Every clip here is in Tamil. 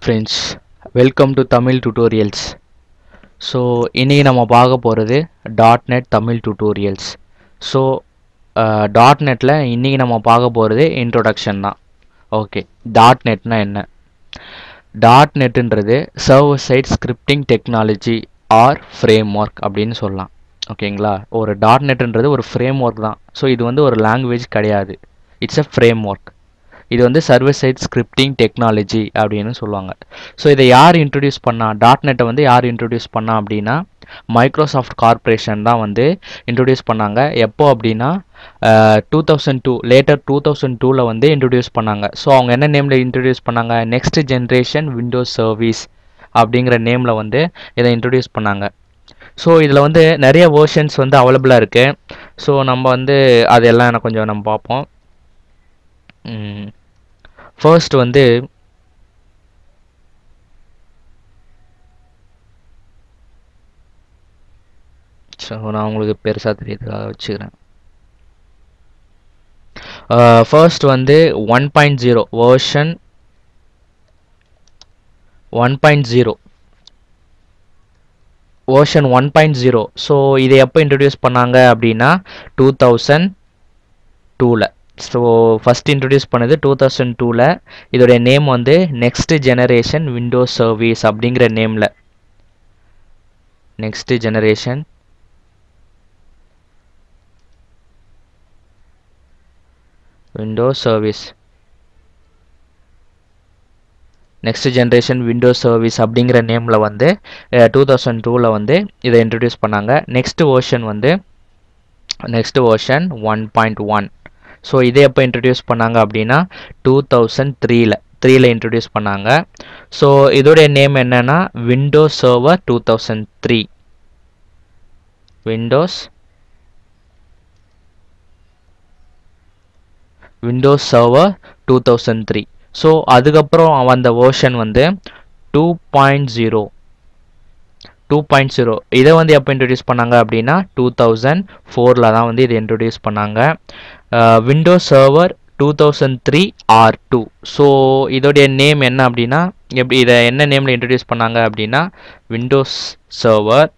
Friends, welcome to Tamil Tutorials. So, இன்னைக்கு நம்ம பார்க்க போகிறது .NET தமிழ் tutorials. So, .NETல இன்னைக்கு நம்ம பார்க்க போகிறது இன்ட்ரோடக்ஷன் தான். ஓகே, .NETனா என்ன? .NETன்றது server side scripting technology or framework அப்படின்னு சொல்லலாம். ஓகேங்களா, ஒரு .NETன்றது ஒரு ஃப்ரேம் ஒர்க் தான். ஸோ இது வந்து ஒரு லாங்குவேஜ் கிடையாது, இட்ஸ் அ ஃப்ரேம் ஒர்க். இது வந்து சர்வர் சைட் ஸ்கிரிப்டிங் டெக்னாலஜி அப்படின்னு சொல்லுவாங்க. ஸோ இதை யார் இன்ட்ரடியூஸ் பண்ணா, .NEட்டை வந்து யார் இன்ட்ரடியூஸ் பண்ணா அப்படின்னா மைக்ரோசாஃப்ட் கார்பரேஷன் தான் வந்து இன்ட்ரடியூஸ் பண்ணாங்க. எப்போ அப்படின்னா 2002 லேட்டர் 2002ல் வந்து இன்ட்ரடியூஸ் பண்ணாங்க. ஸோ அவங்க என்ன நேமில் இன்ட்ரடியூஸ் பண்ணாங்க, நெக்ஸ்ட் ஜென்ரேஷன் விண்டோஸ் சர்வீஸ் அப்படிங்கிற நேமில் வந்து இதை இன்ட்ரடியூஸ் பண்ணாங்க. ஸோ இதில் வந்து நிறைய வேர்ஷன்ஸ் வந்து அவைலபிளாக இருக்குது. ஸோ நம்ம வந்து அதெல்லாம் எனக்கு கொஞ்சம் நம்ம பார்ப்போம். ஃபர்ஸ்ட் வந்து ஸோ நான் உங்களுக்கு பெருசாக தெரியறதுக்காக வச்சுக்கிறேன். ஃபர்ஸ்ட் வந்து 1.0 வேர்ஷன் 1.0 வேர்ஷன் 1.0. ஸோ இதை எப்போ இன்ட்ரடியூஸ் பண்ணாங்க அப்படின்னா 2002ல். ஸோ ஃபஸ்ட் இன்ட்ரடியூஸ் பண்ணது 2002ல். இதோடைய நேம் வந்து நெக்ஸ்ட் ஜெனரேஷன் விண்டோஸ் சர்வீஸ் அப்படிங்கிற நேமில், next generation Windows service, next generation Windows service அப்படிங்கிற நேமில் வந்து 2002ல் வந்து இதை இன்ட்ரடியூஸ் பண்ணாங்க. Next version 1.1. ஸோ இதை எப்போ இன்ட்ரடியூஸ் பண்ணாங்க அப்படின்னா 2003ல் இன்ட்ரடியூஸ் பண்ணாங்க. ஸோ இதோடைய நேம் என்னன்னா Windows server 2003, Windows server 2003. So அதுக்கப்புறம் அந்த வேர்ஷன் வந்து 2.0 இதை வந்து எப்போ இன்ட்ரடியூஸ் பண்ணாங்க அப்படின்னா 2004ல் தான் வந்து இதை இன்ட்ரடியூஸ் பண்ணாங்க. Windows server 2003 R2. ஸோ இதோடைய நேம் என்ன அப்படின்னா, எப்படி இதை என்ன நேமில் இன்ட்ரடியூஸ் பண்ணாங்க அப்படின்னா விண்டோஸ் சர்வர்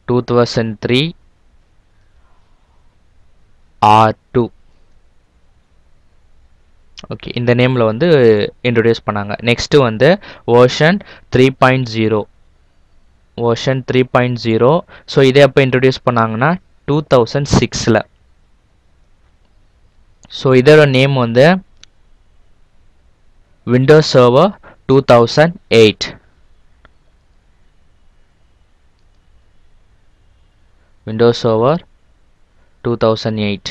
2003 R2. ஓகே, இந்த நேமில் வந்து இன்ட்ரடியூஸ் பண்ணாங்க. நெக்ஸ்ட்டு வந்து வேர்ஷன் 3.0. ஸோ இதை எப்போ இன்ட்ரடியூஸ் பண்ணாங்கன்னா 2006ல். ஸோ இதோட நேம் வந்து Windows server 2008. Windows server 2008.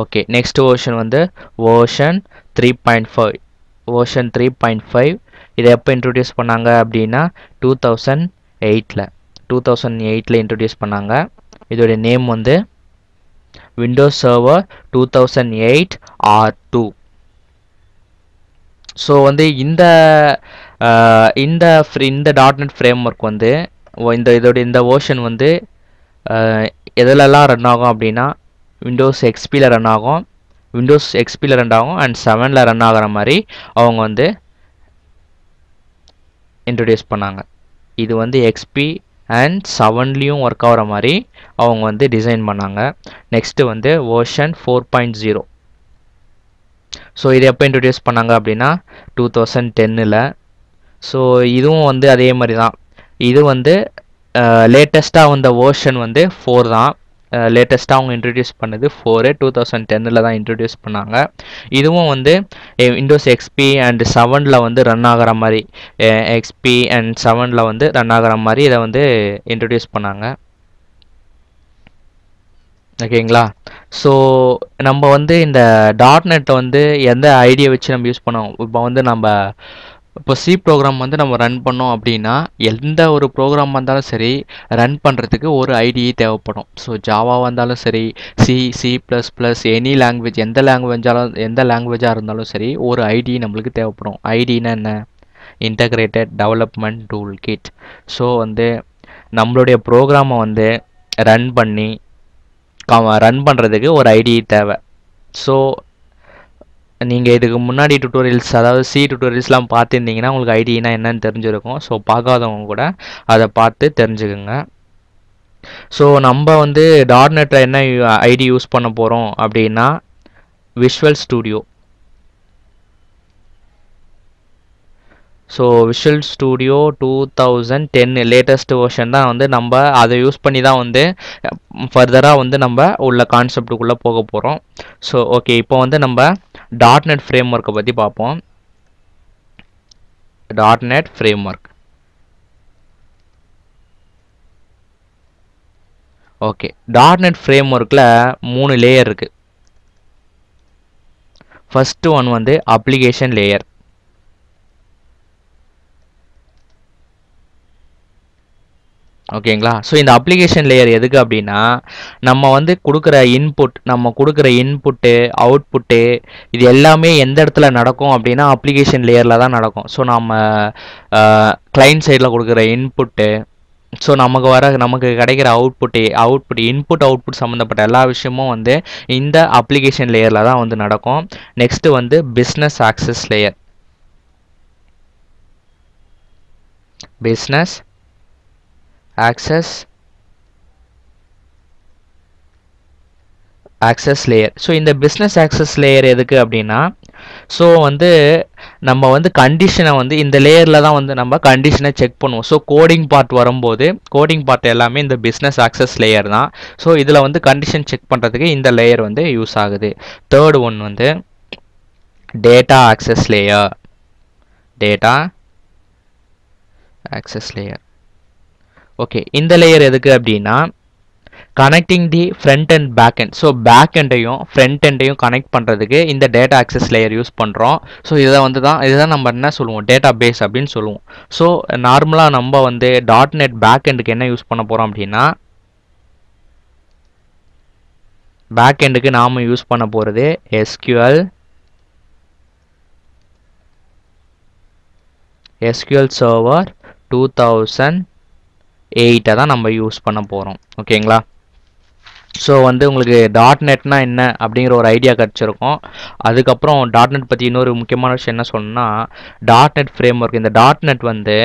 Okay, next version வந்து வேர்ஷன் 3.5. இதை எப்போ இன்ட்ரடியூஸ் பண்ணாங்க அப்படின்னா 2008ல் இன்ட்ரடியூஸ் பண்ணாங்க. இதோடைய நேம் வந்து விண்டோஸ் சர்வர் 2008 R2. ஸோ வந்து இந்த .NET ஃப்ரேம் ஒர்க் வந்து இந்த வேர்ஷன் வந்து எதிலெல்லாம் ரன் ஆகும் அப்படின்னா விண்டோஸ் XPயில் ரன் ஆகும், அண்ட் 7ல் ரன் ஆகிற மாதிரி அவங்க வந்து இன்ட்ரடியூஸ் பண்ணாங்க. இது வந்து XP அண்ட் 7லேயும் ஒர்க் ஆகிற மாதிரி அவங்க வந்து டிசைன் பண்ணாங்க. நெக்ஸ்ட்டு வந்து வேர்ஷன் 4.0. ஸோ இது எப்போ இன்ட்ரடியூஸ் பண்ணாங்க அப்படின்னா 2010ல். ஸோ இதுவும் வந்து அதே மாதிரி தான். இது வந்து லேட்டஸ்ட்டாக வந்த வேர்ஷன் வந்து 4 தான். லேட்டஸ்ட்டாக அவங்க இன்ட்ரடியூஸ் பண்ணது 4 2010ல் தான் இன்ட்ரடியூஸ் பண்ணாங்க. இதுவும் வந்து விண்டோஸ் XP அண்ட் 7ல் வந்து ரன் ஆகிற மாதிரி, XP அண்ட் 7ல் வந்து ரன் ஆகிற மாதிரி இதை வந்து இன்ட்ரடியூஸ் பண்ணாங்க. ஓகேங்களா, ஸோ நம்ம வந்து இந்த .NEட்டை வந்து எந்த ஐடியா வச்சு நம்ம யூஸ் பண்ணோம். இப்போ சி ப்ரோக்ராம் வந்து நம்ம ரன் பண்ணோம் அப்படின்னா எந்த ஒரு ப்ரோக்ராம் வந்தாலும் சரி ரன் பண்ணுறதுக்கு ஒரு ஐடியை தேவைப்படும். ஸோ ஜாவாவாக இருந்தாலும் சரி, C++, எனி லாங்குவேஜ், எந்த லாங்குவேஜாக இருந்தாலும் சரி ஒரு ஐடி நம்மளுக்கு தேவைப்படும். ஐடினா என்ன, integrated development tool kit. So வந்து நம்மளுடைய ப்ரோக்ராமை வந்து ரன் பண்ணுறதுக்கு ஒரு ஐடி தேவை. ஸோ நீங்கள் இதுக்கு முன்னாடி டுட்டோரியல்ஸ் அதாவது சி டுட்டோரியல்ஸ்லாம் பார்த்துருந்தீங்கன்னா உங்களுக்கு ஐடினா என்னன்னு தெரிஞ்சிருக்கும். ஸோ பார்க்காதவங்க கூட அதை பார்த்து தெரிஞ்சுக்குங்க. ஸோ நம்ம வந்து டாட்நெட்டில் என்ன ஐடி யூஸ் பண்ண போகிறோம் அப்படின்னா visual studio. So visual studio 2010 latest version தான் வந்து நம்ம அதை யூஸ் பண்ணி தான் வந்து ஃபர்தராக வந்து நம்ம உள்ள கான்செப்டுக்குள்ளே போக போகிறோம். ஸோ ஓகே, இப்போ வந்து நம்ம டாட்நெட் ஃப்ரேம் ஒர்க்கை பற்றி பார்ப்போம். Dotnet frame work. Okay, dotnet frame ஒர்க்கில் 3 லேயர் இருக்குது. ஃபஸ்ட்டு ஒன் வந்து அப்ளிகேஷன் லேயர். ஓகேங்களா? ஸோ இந்த அப்ளிகேஷன் லேயர் எதுக்கு அப்படின்னா நம்ம வந்து கொடுக்குற இன்புட்டு அவுட்புட்டு இது எல்லாமே எந்த இடத்துல நடக்கும் அப்படின்னா அப்ளிகேஷன் லேயரில் தான் நடக்கும். ஸோ நம்ம கிளைண்ட் சைடில் கொடுக்குற இன்புட்டு, ஸோ நமக்கு கிடைக்கிற இன்புட் அவுட்புட் சம்மந்தப்பட்ட எல்லா விஷயமும் வந்து இந்த அப்ளிகேஷன் லேயரில் தான் வந்து நடக்கும். நெக்ஸ்ட்டு வந்து business access layer. Business access layer. So இந்த பிஸ்னஸ் ஆக்சஸ் லேயர் எதுக்கு அப்படின்னா ஸோ வந்து நம்ம வந்து கண்டிஷனை வந்து இந்த லேயரில் தான் வந்து நம்ம கண்டிஷனை செக் பண்ணுவோம். ஸோ கோடிங் பார்ட் எல்லாமே இந்த பிஸ்னஸ் ஆக்சஸ் லேயர் தான். ஸோ இதில் வந்து கண்டிஷன் செக் பண்ணுறதுக்கு இந்த லேயர் வந்து யூஸ் ஆகுது. தேர்ட் ஒன் வந்து டேட்டா ஆக்சஸ் லேயர். ஓகே, இந்த லேயர் எதுக்கு அப்படின்னா connecting the front and back end. So back எண்டையும் ஃப்ரண்ட் எண்டையும் கனெக்ட் பண்ணுறதுக்கு இந்த டேட்டா ஆக்சஸ் லேயர் யூஸ் பண்ணுறோம். ஸோ இதுதான் நம்ம என்ன சொல்லுவோம், டேட்டா பேஸ் அப்படின்னு சொல்லுவோம். ஸோ நார்மலாக நம்ம வந்து டாட்நெட் பேக் எண்டுக்கு என்ன யூஸ் பண்ண போகிறோம் அப்படின்னா பேக் எண்டுக்கு நாம் யூஸ் பண்ண போகிறது SQL சர்வர் 2008 தான் நம்ம யூஸ் பண்ண போகிறோம். ஓகேங்களா? ஸோ வந்து உங்களுக்கு டாட்நெட்னா என்ன அப்படிங்கிற ஒரு ஐடியா கிடச்சிருக்கும். அதுக்கப்புறம் டாட்நெட் பற்றி இன்னொரு முக்கியமான விஷயம் என்ன சொன்னா டாட்நெட் ஃப்ரேம் ஒர்க். இந்த டாட்நெட் வந்து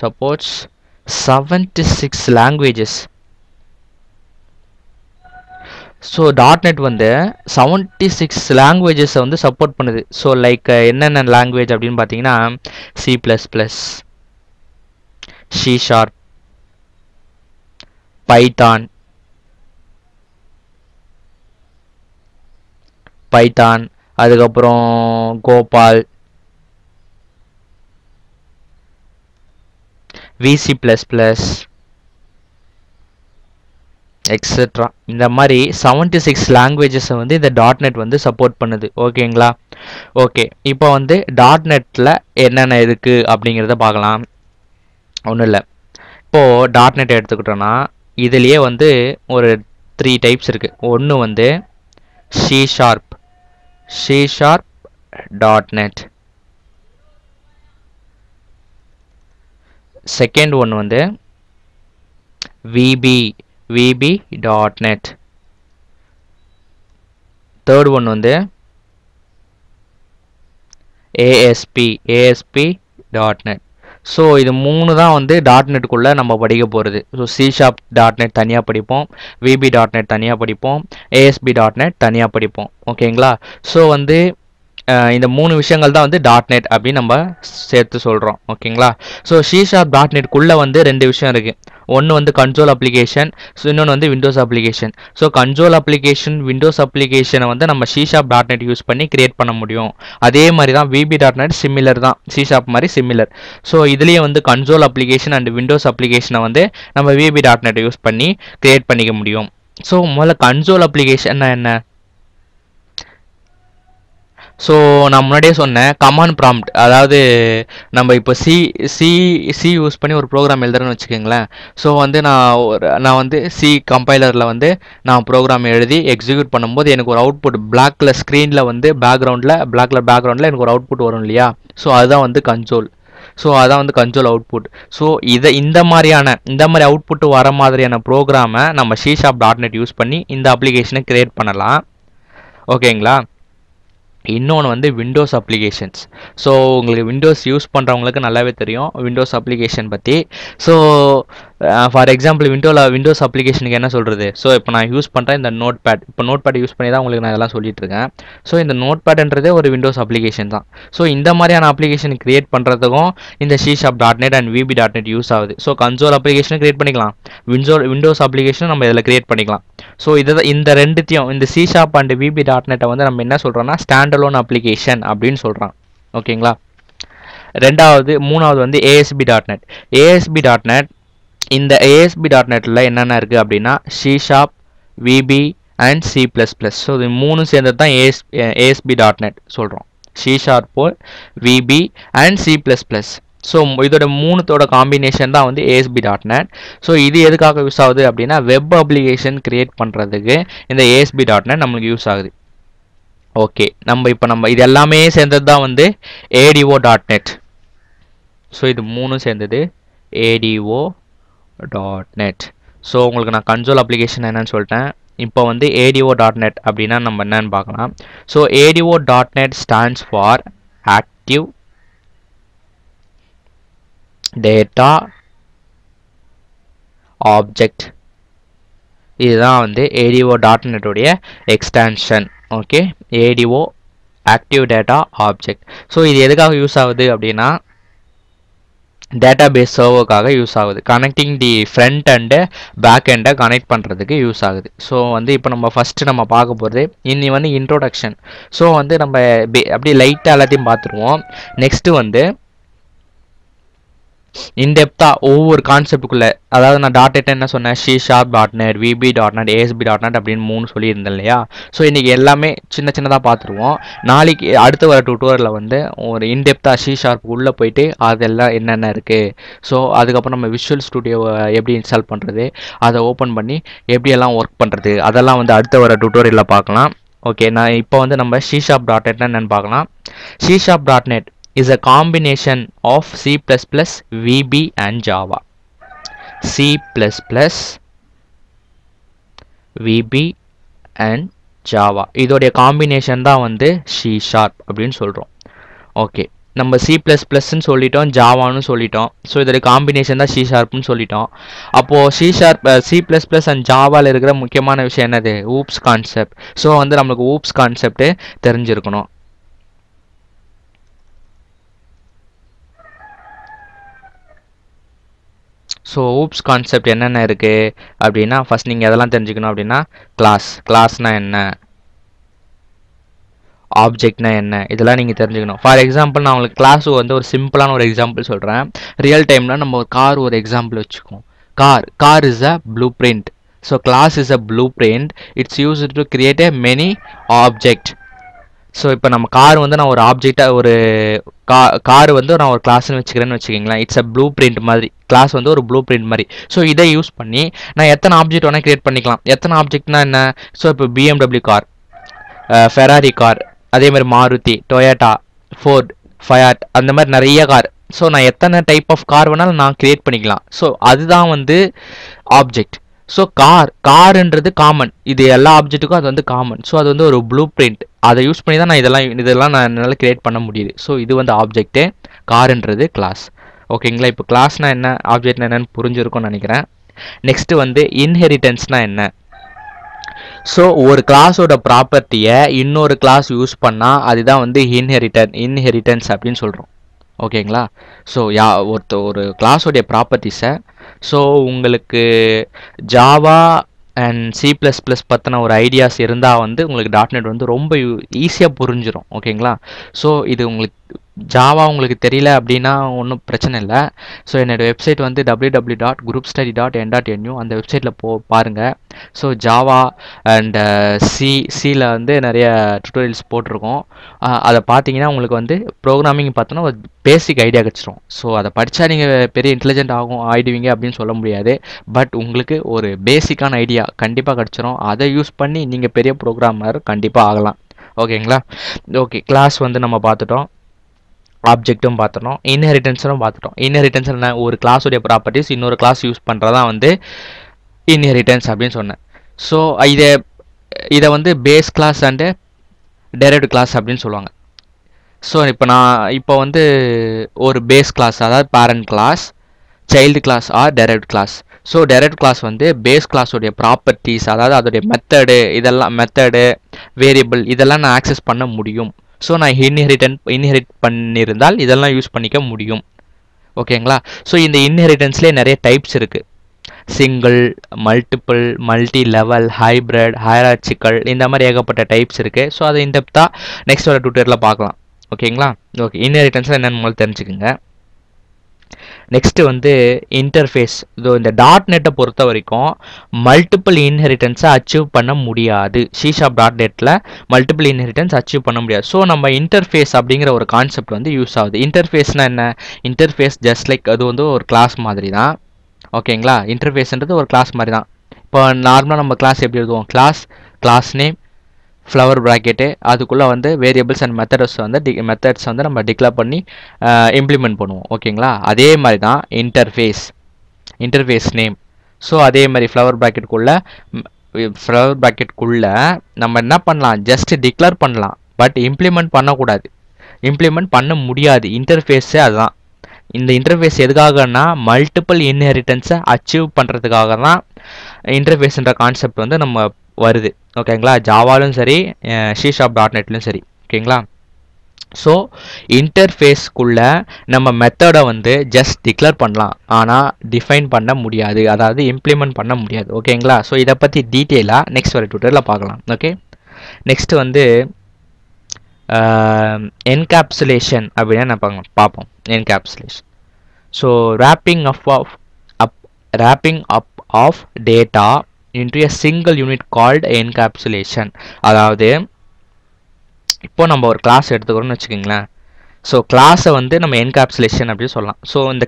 சப்போர்ட்ஸ் 76 லாங்குவேஜஸ். ஸோ டாட்நெட் வந்து 76 லாங்குவேஜஸை வந்து சப்போர்ட் பண்ணுது. ஸோ லைக் என்னென்ன லாங்குவேஜ் அப்படின்னு பார்த்தீங்கன்னா C++, C#, பைத்தான், அதுக்கப்புறம் கோபால், VC++, எக்ஸெட்ரா. இந்த மாதிரி 76 லாங்குவேஜஸை வந்து இந்த டாட்நெட் வந்து சப்போர்ட் பண்ணுது. ஓகேங்களா? ஓகே, இப்போ வந்து டாட்நெட்டில் என்னென்ன இருக்குது அப்படிங்கிறத பார்க்கலாம். ஒன்றும் இல்லை, இப்போது டாட்நெட் எடுத்துக்கிட்டோன்னா இதுலேயே வந்து ஒரு 3 டைப்ஸ் இருக்குது. ஒன்று வந்து C# .NET. செகண்ட் ஒன்று வந்து VB.NET. தேர்ட் ஒன் வந்து ASP.NET. ஸோ இது 3 தான் வந்து டாட்நெட்டுக்குள்ளே நம்ம படிக்க போகிறது. ஸோ C# தனியாக படிப்போம், VB.NET தனியாக படிப்போம், ASP.NET தனியாக படிப்போம். ஓகேங்களா? ஸோ வந்து இந்த 3 விஷயங்கள் தான் வந்து டாட்நெட் அப்படின்னு நம்ம சேர்த்து சொல்கிறோம். ஓகேங்களா? ஸோ C#.NETக்குள்ளே வந்து 2 விஷயம் இருக்குது. ஒன்று வந்து கன்சோல் அப்ளிகேஷன், ஸோ இன்னொன்று வந்து Windows application. So console application, Windows அப்ளிகேஷனை வந்து நம்ம C#.NET யூஸ் பண்ணி கிரியேட் பண்ண முடியும். அதே மாதிரி தான் VB.NET சிமிலர் தான், C# மாதிரி சிமிலர். ஸோ இதுலேயே வந்து கன்சோல் அப்ளிகேஷன் அண்ட் விண்டோஸ் அப்ளிகேஷனை வந்து நம்ம VB.NET யூஸ் பண்ணி கிரியேட் பண்ணிக்க முடியும். ஸோ முதல்ல கன்சோல் அப்ளிகேஷன்னா என்ன? ஸோ நான் முன்னாடியே சொன்னேன், கமாண்ட் ப்ராம்ப்ட். அதாவது நம்ம இப்போ சி யூஸ் பண்ணி ஒரு ப்ரோக்ராம் எழுதுறேன்னு வச்சுக்கோங்களேன். ஸோ வந்து நான் வந்து சி கம்பைலரில் வந்து நான் ப்ரோக்ராம் எழுதி எக்ஸிக்யூட் பண்ணும்போது எனக்கு ஒரு அவுட்புட் பிளாக் கலர் ஸ்க்ரீனில் வந்து பிளாக் கலர் பேக்ரவுண்டில் எனக்கு ஒரு அவுட்புட் வரும் இல்லையா? ஸோ அதுதான் வந்து கன்சோல். ஸோ அதான் வந்து கன்சோல் அவுட்புட். ஸோ இந்த மாதிரி அவுட்புட் வர மாதிரியான ப்ரோக்ராமை நம்ம C#.NET யூஸ் பண்ணி இந்த அப்ளிகேஷனை கிரியேட் பண்ணலாம். ஓகேங்களா? இன்னொன்று வந்து விண்டோஸ் அப்ளிகேஷன்ஸ். ஸோ உங்களுக்கு விண்டோஸ் யூஸ் பண்ணுறவங்களுக்கு நல்லாவே தெரியும் விண்டோஸ் அப்ளிகேஷன் பற்றி. ஸோ ஃபார் எக்ஸாம்பிள் விண்டோஸ் அப்ளிகேஷனுக்கு என்ன சொல்கிறது? ஸோ இப்போ நான் யூஸ் பண்ணுறேன் இந்த நோட் பேட். இப்போ நோட் பேட் யூஸ் பண்ணி தான் உங்களுக்கு நான் இதெல்லாம் சொல்லிட்டு இருக்கேன். ஸோ இந்த நோட் பேட்ன்றதே ஒரு விண்டோஸ் அப்ளிகேஷன் தான். ஸோ இந்த மாதிரியான அப்ளிகேஷன் கிரியேட் பண்ணுறதுக்கும் இந்த C#.NET அண்ட் VB.NET யூஸ் ஆகுது. ஸோ கன்சோல் அப்ளிகேஷன் கிரியேட் பண்ணிக்கலாம், விண்டோஸ் அப்ளிகேஷன் நம்ம இதில் கிரியேட் பண்ணிக்கலாம். ஸோ இந்த ரெண்டுத்தையும் இந்த C# அண்ட் VB.NET வந்து நம்ம என்ன சொல்கிறோம்னா ஸ்டாண்டலோன் அப்ளிகேஷன் அப்படின்னு சொல்கிறோம். ஓகேங்களா? மூணாவது வந்து ASP.NET. ASP.NET இந்த ASP.NETல என்னென்ன இருக்குது அப்படின்னா C#, VB and C++. So இது மூணு சேர்ந்தது தான் ASP.NET சொல்கிறோம். C#, VB and C++. So இதோட மூணுத்தோட காம்பினேஷன் தான் வந்து ASP.NET. ஸோ இது எதுக்காக யூஸ் ஆகுது அப்படின்னா வெப் அப்ளிகேஷன் கிரியேட் பண்ணுறதுக்கு இந்த ASP.NET நம்மளுக்கு யூஸ் ஆகுது. ஓகே, நம்ம இது எல்லாமே சேர்ந்தது தான் வந்து ADO.NET. ஸோ இது மூணும் சேர்ந்தது ADO.NET. ஸோ உங்களுக்கு நான் கன்சோல் அப்ளிகேஷன் என்னன்னு சொல்லிட்டேன். இப்போ வந்து ADO.NET அப்படின்னா நம்ம என்னன்னு பார்க்கலாம். So ADO.NET stands for active data object. இதுதான் வந்து ADO.NET உடைய extension. Okay, ADO active data object. So இது எதுக்காக யூஸ் ஆகுது அப்படின்னா டேட்டாபேஸ் சர்வருக்காக யூஸ் ஆகுது. Connecting the front and back எண்டை கனெக்ட் பண்ணுறதுக்கு யூஸ் ஆகுது. ஸோ வந்து இப்போ நம்ம ஃபஸ்ட்டு நம்ம பார்க்க போகிறது இன்னி வந்து இன்ட்ரோடக்ஷன். ஸோ வந்து நம்ம அப்படியே லைட்டாக எல்லாத்தையும் பார்த்துருவோம். நெக்ஸ்ட்டு வந்து இன்டெப்த்தாக ஒவ்வொரு கான்செப்டுக்குள்ளே, அதாவது நான் .NET என்ன சொன்னேன், C#.NET, VB.NET, ASP.NET அப்படின்னு 3 சொல்லியிருந்தேன் இல்லையா? ஸோ இன்றைக்கி எல்லாமே சின்னதாக பார்த்துருவோம். நாளைக்கு அடுத்து வர டியூட்டோரியலில் வந்து ஒரு இன்டெப்த்தாக C# உள்ளே போயிட்டு அதெல்லாம் என்னென்ன இருக்குது, ஸோ அதுக்கப்புறம் நம்ம விஷுவல் ஸ்டுடியோவை எப்படி இன்ஸ்டால் பண்ணுறது, அதை ஓப்பன் பண்ணி எப்படியெல்லாம் ஒர்க் பண்ணுறது, அதெல்லாம் வந்து அடுத்த வர டியூட்டோரியலில் பார்க்கலாம். ஓகே, நான் இப்போ வந்து நம்ம C#.NET என்னென்னு பார்க்கலாம். C#.NET is a combination of C++, VB and Java. C++, VB and Java இதோடைய காம்பினேஷன் தான் வந்து C# அப்படின்னு சொல்கிறோம். ஓகே, நம்ம C++ன்னு சொல்லிட்டோம், ஜாவான்னு சொல்லிட்டோம். ஸோ இதோடைய காம்பினேஷன் தான் C#ன்னு சொல்லிட்டோம். அப்போது C++ அண்ட் ஜாவாவில் இருக்கிற முக்கியமான விஷயம் என்னது? Oops concept. ஸோ வந்து நம்மளுக்கு ஊப்ஸ் கான்செப்ட்டு தெரிஞ்சிருக்கணும். ஸோ ஊப்ஸ் கான்செப்ட் என்னென்ன இருக்குது அப்படின்னா ஃபஸ்ட் நீங்கள் எதெல்லாம் தெரிஞ்சுக்கணும் அப்படின்னா கிளாஸ்னால் என்ன, ஆப்ஜெக்ட்னா என்ன, இதெல்லாம் நீங்கள் தெரிஞ்சுக்கணும். ஃபார் எக்ஸாம்பிள் நான் உங்களுக்கு கிளாஸ் வந்து ஒரு சிம்பிளான ஒரு எக்ஸாம்பிள் சொல்கிறேன். ரியல் டைமில் நம்ம ஒரு கார் ஒரு எக்ஸாம்பிள் வச்சுக்கோம். Car is a blueprint. So class is a blueprint. It's use to create a many object. So இப்போ நம்ம கார் வந்து நான் ஒரு ஆப்ஜெக்டாக ஒரு கார் வந்து நான் ஒரு கிளாஸ்ன்னு வச்சுக்கிறேன்னு வச்சுக்கிங்களேன். இட்ஸ் அ ப்ளூ பிரிண்ட் மாதிரி, கிளாஸ் வந்து ஒரு ப்ளூ பிரிண்ட் மாதிரி. ஸோ இதை யூஸ் பண்ணி நான் எத்தனை ஆப்ஜெக்ட் வேணால் கிரியேட் பண்ணிக்கலாம். எத்தனை ஆப்ஜெக்ட்னா என்ன? ஸோ இப்போ BMW கார், ஃபெராரி கார், அதேமாதிரி மாருதி, டொயோட்டா, ஃபோர்ட், ஃபயாட், அந்த மாதிரி நிறைய கார். ஸோ நான் எத்தனை டைப் ஆஃப் கார் வேணாலும் நான் கிரியேட் பண்ணிக்கலாம். ஸோ அதுதான் வந்து ஆப்ஜெக்ட். ஸோ காருன்றது காமன், இது எல்லா ஆப்ஜெக்ட்டுக்கும் அது வந்து காமன். ஸோ அது வந்து ஒரு ப்ளூ பிரிண்ட். அதை யூஸ் பண்ணி தான் நான் இதெல்லாம் நான் என்னால் கிரியேட் பண்ண முடியுது. ஸோ இது வந்து ஆப்ஜெக்ட்டு, காருன்றது கிளாஸ். ஓகேங்களா? இப்போ கிளாஸ்னால் என்ன, ஆப்ஜெக்ட்னா என்னன்னு புரிஞ்சிருக்கும்னு நினைக்கிறேன். நெக்ஸ்ட்டு வந்து இன்ஹெரிட்டன்ஸ்னால் என்ன? ஸோ ஒரு கிளாஸோட ப்ராப்பர்ட்டியை இன்னொரு கிளாஸ் யூஸ் பண்ணால் அதுதான் வந்து இன்ஹெரிட்டன்ஸ் அப்படின்னு சொல்கிறோம். ஓகேங்களா? ஸோ ஒரு கிளாஸோடைய ப்ராப்பர்ட்டிஸை, ஸோ உங்களுக்கு ஜாவா அண்ட் C++ பற்றின ஒரு ஐடியாஸ் இருந்தால் வந்து உங்களுக்கு .NET வந்து ரொம்ப ஈஸியாக புரிஞ்சிடும். ஓகேங்களா? ஸோ இது உங்களுக்கு ஜாவா உங்களுக்கு தெரியல அப்படின்னா ஒன்றும் பிரச்சனை இல்லை. ஸோ என்னோடய வெப்சைட் வந்து www.groupstudy.n.nu அந்த வெப்சைட்டில் பாருங்கள். ஸோ ஜாவா அண்ட் சியில் வந்து நிறைய டுட்டோரியல்ஸ் போட்டிருக்கோம். அதை பார்த்தீங்கன்னா உங்களுக்கு வந்து ப்ரோக்ராமிங் பார்த்தோன்னா ஒரு பேசிக் ஐடியா கிடச்சிரும். ஸோ அதை படித்தா நீங்கள் பெரிய இன்டெலிஜென்ட் ஆகிடுவீங்க அப்படின்னு சொல்ல முடியாது. பட் உங்களுக்கு ஒரு பேசிக்கான ஐடியா கண்டிப்பாக கிடச்சிரும். அதை யூஸ் பண்ணி நீங்கள் பெரிய ப்ரோக்ராமர் கண்டிப்பாக ஆகலாம். ஓகேங்களா? ஓகே, கிளாஸ் வந்து நம்ம பார்த்துட்டோம். ஆப்ஜெக்ட்டும் பார்த்துட்டோம், இன்ஹெரிட்டன்ஸும் பார்த்துட்டோம். இன்ஹெரிட்டன்ஸ் என்ன, ஒரு கிளாஸுடைய ப்ராப்பர்ட்டிஸ் இன்னொரு கிளாஸ் யூஸ் பண்ணுறதான் வந்து இன்ஹெரிட்டன்ஸ் அப்படின்னு சொன்னேன். ஸோ இதை வந்து base class and derived class அப்படின்னு சொல்லுவாங்க. ஸோ இப்போ வந்து ஒரு பேஸ் கிளாஸ், அதாவது parent class, child class or derived class. So derived class வந்து பேஸ் கிளாஸோடைய ப்ராப்பர்ட்டிஸ், அதாவது அதோடைய மெத்தடு வேரியபிள் இதெல்லாம் நான் ஆக்சஸ் பண்ண முடியும். ஸோ நான் இன்ஹெரிட் பண்ணியிருந்தால் இதெல்லாம் யூஸ் பண்ணிக்க முடியும். ஓகேங்களா? ஸோ இந்த இன்ஹெரிட்டன்ஸ்லேயே நிறைய டைப்ஸ் இருக்குது. Single, multiple, multi level, hybrid, hierarchical, இந்த மாதிரி ஏகப்பட்ட டைப்ஸ் இருக்குது. ஸோ அதை இன்டெப்த்தாக நெக்ஸ்ட் வர டியூட்டோரியலில் பார்க்கலாம். ஓகேங்களா? ஓகே, இன்ஹெரிட்டன்ஸில் என்னென்னு முதல்ல தெரிஞ்சுக்குங்க. நெக்ஸ்ட் வந்து இன்டர்ஃபேஸ். இதோ இந்த .NET பொறுத்த வரைக்கும் மல்டிபிள் இன்ஹெரிட்டன்ஸை அச்சீவ் பண்ண முடியாது. C#.NETல மல்டிபிள் இன்ஹெரிட்டன்ஸ் அச்சீவ் பண்ண முடியாது. ஸோ நம்ம இன்டர்ஃபேஸ் அப்படிங்கிற ஒரு கான்செப்ட் வந்து யூஸ் ஆகுது. இன்டர்ஃபேஸ்னால் என்ன? இன்டர்ஃபேஸ் ஜஸ்ட் லைக் அது வந்து ஒரு கிளாஸ் மாதிரி தான். ஓகேங்களா? இன்டர்ஃபேஸ்ன்றது ஒரு கிளாஸ் மாதிரி தான். இப்போ நார்மலாக நம்ம கிளாஸ் எப்படி எழுதுவோம்? கிளாஸ் நேம், ஃப்ளவர் ப்ராக்கெட்டு, அதுக்குள்ளே வந்து வேரியபிள்ஸ் அண்ட் மெத்தட்ஸ் வந்து நம்ம டிக்ளேர் பண்ணி இம்ப்ளிமெண்ட் பண்ணுவோம். ஓகேங்களா? அதே மாதிரி தான் இன்டர்ஃபேஸ் நேம். ஸோ அதே மாதிரி ஃப்ளவர் ப்ராக்கெட்டுக்குள்ளே நம்ம என்ன பண்ணலாம்? ஜஸ்ட் டிக்ளேர் பண்ணலாம், பட் இம்ப்ளிமெண்ட் பண்ணக்கூடாது, இம்ப்ளிமெண்ட் பண்ண முடியாது. இன்டர்ஃபேஸே அதுதான். இந்த இன்டர்ஃபேஸ் எதுக்காகனா மல்டிபிள் இன்ஹெரிட்டன்ஸை அச்சீவ் பண்ணுறதுக்காக தான் இன்டர்ஃபேஸ்ன்ற கான்செப்ட் வந்து நம்ம வருது. ஓகேங்களா? ஜாவாலும் சரி, C#.NETலையும் சரி. ஓகேங்களா? ஸோ இன்டர்ஃபேஸ்க்குள்ளே நம்ம மெத்தடை வந்து ஜஸ்ட் டிக்ளேர் பண்ணலாம், ஆனால் டிஃபைன் பண்ண முடியாது, அதாவது இம்ப்ளிமெண்ட் பண்ண முடியாது. ஓகேங்களா? ஸோ இதை பற்றி டீட்டெயிலாக நெக்ஸ்ட் வர டியூட்டோரியலில் பார்க்கலாம். ஓகே, நெக்ஸ்ட் வந்து என்கேப்சுலேஷன் அப்படின்னு நான் பார்ப்போம். Encapsulation. So wrapping up of data into a single unit called encapsulation. அதாவது இப்போ நம்ம ஒரு கிளாஸ் எடுத்துக்கிறோம்னு வச்சுக்கோங்களேன். ஸோ கிளாஸை வந்து நம்ம என்கேப்சுலேஷன் அப்படின்னு சொல்லலாம். ஸோ இந்த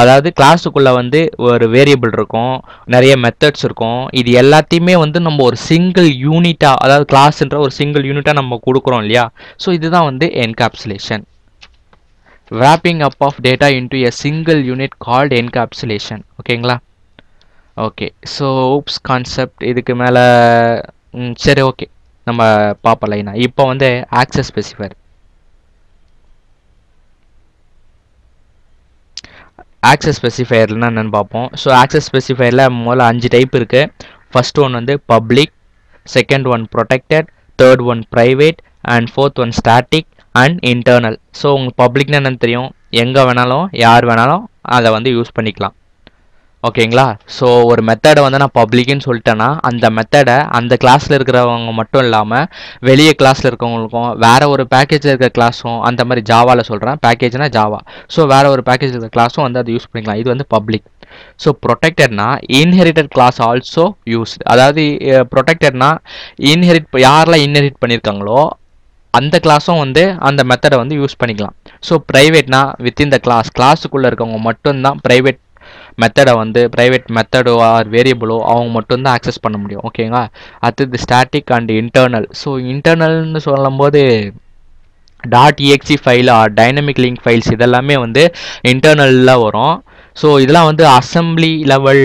அதாவது கிளாஸுக்குள்ளே வந்து ஒரு வேரியபிள் இருக்கும், நிறைய மெத்தட்ஸ் இருக்கும். இது எல்லாத்தையுமே வந்து நம்ம ஒரு சிங்கிள் யூனிட்டாக, அதாவது கிளாஸ்ன்ற ஒரு சிங்கிள் யூனிட்டாக நம்ம கொடுக்குறோம் இல்லையா? ஸோ இதுதான் வந்து encapsulation. wrapping up of data into a single unit called encapsulation. ஓகேங்களா? ஓகே, ஸோ oops கான்செப்ட் இதுக்கு மேலே சரி, ஓகே, நம்ம பார்ப்போம் லைனா. இப்போ வந்து ஆக்சஸ் ஸ்பெசிஃபையர். ஆக்சஸ் ஸ்பெசிஃபையர்னா என்னென்னு பார்ப்போம். ஸோ ஆக்சஸ் ஸ்பெசிஃபையரில் முதல்ல 5 டைப் இருக்குது. ஃபர்ஸ்ட் ஒன் வந்து public, second one protected, third one private, and fourth one static and internal. So உங்களுக்கு பப்ளிக்னா என்னென்னு தெரியும், எங்கே வேணாலும் யார் வேணாலும் அதை வந்து யூஸ் பண்ணிக்கலாம். ஓகேங்களா? ஸோ ஒரு மெத்தடை வந்து நான் பப்ளிக்னு சொல்லிட்டேன்னா அந்த மெத்தடை அந்த கிளாஸில் இருக்கிறவங்க மட்டும் இல்லாமல் வெளியே கிளாஸில் இருக்கிறவங்களுக்கும், வேறு ஒரு பேக்கேஜில் இருக்கிற கிளாஸும், அந்த மாதிரி ஜாவாவில் சொல்கிறேன், பேக்கேஜ்னா ஜாவா. ஸோ வேறு ஒரு பேக்கேஜில் இருக்கிற கிளாஸும் வந்து அதை யூஸ் பண்ணிக்கலாம். இது வந்து பப்ளிக். ஸோ ப்ரொடெக்டட்னா இன்ஹெரிட்டட் கிளாஸ் ஆல்சோ யூஸ்டு. அதாவது ப்ரொடெக்டட்னா யாரெல்லாம் இன்ஹெரிட் பண்ணியிருக்காங்களோ அந்த கிளாஸும் வந்து அந்த மெத்தடை வந்து யூஸ் பண்ணிக்கலாம். ஸோ ப்ரைவேட்னா வித்தின் த கிளாஸுக்குள்ளே இருக்கவங்க மட்டும்தான் ப்ரைவேட் மெத்தடோ ஆர் வேரியபிளோ அவங்க மட்டும்தான் ஆக்சஸ் பண்ண முடியும். ஓகேங்களா? அடுத்தது ஸ்டாட்டிக் அண்ட் இன்டர்னல். ஸோ இன்டர்னல்னு சொல்லும்போது .exe file R dynamic link files இதெல்லாமே வந்து இன்டர்னலில் வரும். ஸோ இதெல்லாம் வந்து அசம்பிளி லெவல்